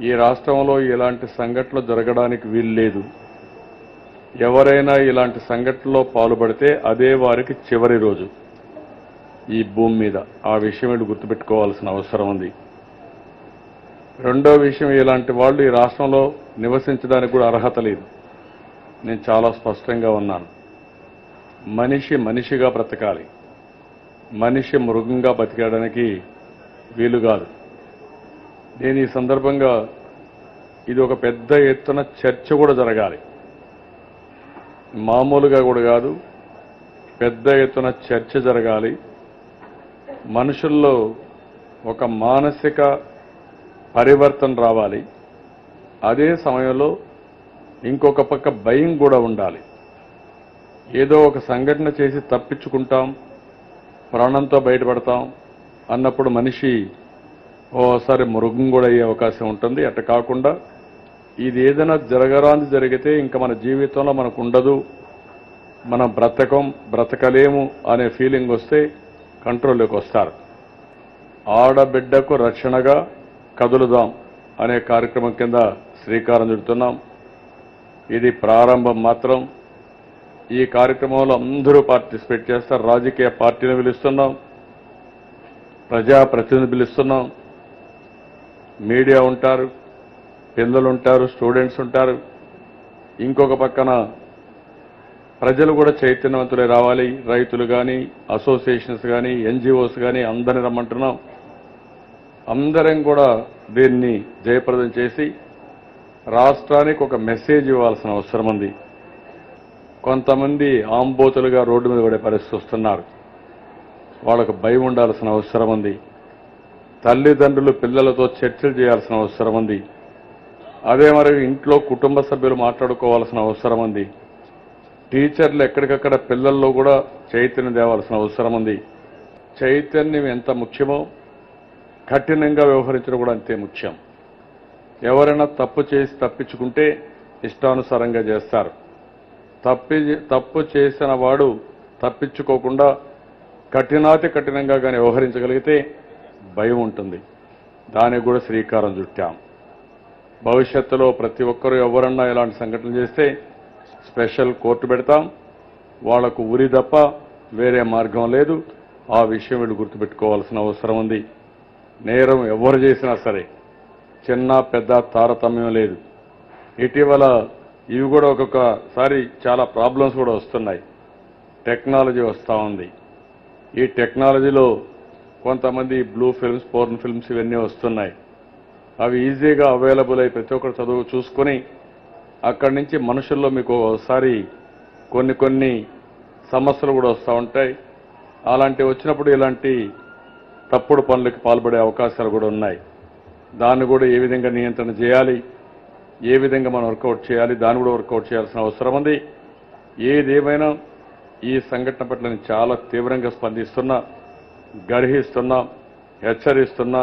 ఈ రాష్ట్రంలో ఇలాంటి సంఘటనలు జరగడానికి వీలు లేదు. ఎవరైనా ఇలాంటి సంఘటనలో పాల్పడితే అదే వారికి చివరి రోజు ఈ భూమి మీద. ఆ విషయం వీళ్ళు గుర్తుపెట్టుకోవాల్సిన అవసరం ఉంది. రెండో విషయం, ఇలాంటి వాళ్ళు ఈ రాష్ట్రంలో నివసించడానికి కూడా అర్హత లేదు. నేను చాలా స్పష్టంగా ఉన్నాను. మనిషి మనిషిగా బ్రతకాలి. మనిషి మృగంగా బతికేయడానికి వీలు కాదు. నేను ఈ సందర్భంగా ఇది ఒక పెద్ద ఎత్తున చర్చ కూడా జరగాలి. మామూలుగా కూడా కాదు, పెద్ద ఎత్తున చర్చ జరగాలి. మనుషుల్లో ఒక మానసిక పరివర్తన రావాలి. అదే సమయంలో ఇంకొక పక్క భయం కూడా ఉండాలి. ఏదో ఒక సంఘటన చేసి తప్పించుకుంటాం, ప్రాణంతో బయటపడతాం అన్నప్పుడు మనిషి ఓసారి మృగం కూడా అయ్యే అవకాశం ఉంటుంది. అట్ట కాకుండా ఇది ఏదైనా జరగరాంది జరిగితే ఇంకా మన జీవితంలో మనకు ఉండదు, మనం బ్రతకలేము అనే ఫీలింగ్ వస్తే కంట్రోల్లోకి వస్తారు. ఆడబిడ్డకు రక్షణగా కదులుదాం అనే కార్యక్రమం కింద శ్రీకారం చుడుతున్నాం. ఇది ప్రారంభం మాత్రం. ఈ కార్యక్రమంలో అందరూ పార్టిసిపేట్ చేస్తారు. రాజకీయ పార్టీని పిలుస్తున్నాం, ప్రజాప్రతినిధులు పిలుస్తున్నాం, మీడియా ఉంటారు, పిల్లలు ఉంటారు, స్టూడెంట్స్ ఉంటారు. ఇంకొక పక్కన ప్రజలు కూడా చైతన్యవంతులే రావాలి. రైతులు కానీ, అసోసియేషన్స్ కానీ, ఎన్జీఓస్ కానీ అందరిని రమ్మంటున్నాం. అందరం కూడా దీన్ని జయప్రదం చేసి రాష్ట్రానికి ఒక మెసేజ్ ఇవ్వాల్సిన అవసరం ఉంది. కొంతమంది ఆంబోతులుగా రోడ్డు మీద పడే పరిస్థితి వస్తున్నారు. వాళ్ళకు భయం ఉండాల్సిన అవసరం ఉంది. తల్లిదండ్రులు పిల్లలతో చర్చలు చేయాల్సిన అవసరం ఉంది. అదే మరి ఇంట్లో కుటుంబ సభ్యులు మాట్లాడుకోవాల్సిన అవసరం ఉంది. టీచర్లు ఎక్కడికక్కడ పిల్లల్లో కూడా చైతన్యం తేవాల్సిన అవసరం ఉంది. చైతన్యం ఎంత ముఖ్యమో కఠినంగా వ్యవహరించడం కూడా అంతే ముఖ్యం. ఎవరైనా తప్పు చేసి తప్పించుకుంటే ఇష్టానుసారంగా చేస్తారు. తప్పు చేసిన వాడు తప్పించుకోకుండా కఠినాతి కఠినంగా కానీ వ్యవహరించగలిగితే భయం ఉంటుంది. దానికి కూడా శ్రీకారం చుట్టాం. భవిష్యత్తులో ప్రతి ఒక్కరూ ఎవరన్నా ఇలాంటి సంఘటనలు చేస్తే స్పెషల్ కోర్టు పెడతాం. వాళ్లకు ఉరి తప్ప వేరే మార్గం లేదు. ఆ విషయం వీళ్ళు గుర్తుపెట్టుకోవాల్సిన అవసరం ఉంది. నేరం ఎవరు చేసినా సరే చిన్న పెద్ద తారతమ్యం లేదు. ఇటీవల ఇవి కూడా ఒక్కొక్కసారి చాలా ప్రాబ్లమ్స్ కూడా వస్తున్నాయి. టెక్నాలజీ వస్తూ ఉంది. ఈ టెక్నాలజీలో కొంతమంది బ్లూ ఫిల్మ్స్, పోర్న్ ఫిల్మ్స్ ఇవన్నీ వస్తున్నాయి. అవి ఈజీగా అవైలబుల్ అయి ప్రతి ఒక్కరు చదువు చూసుకొని అక్కడి నుంచి మనుషుల్లో మీకు ఒకసారి కొన్ని సమస్యలు కూడా వస్తూ ఉంటాయి. అలాంటివి వచ్చినప్పుడు ఇలాంటి తప్పుడు పనులకు పాల్పడే అవకాశాలు కూడా ఉన్నాయి. దాన్ని కూడా ఏ విధంగా నియంత్రణ చేయాలి, ఏ విధంగా మనం వర్కౌట్ చేయాలి, దాన్ని కూడా వర్కౌట్ చేయాల్సిన అవసరం ఉంది. ఏదేమైనా ఈ సంఘటన పట్ల నేను చాలా తీవ్రంగా స్పందిస్తున్నా, గర్హిస్తున్నా, హెచ్చరిస్తున్నా.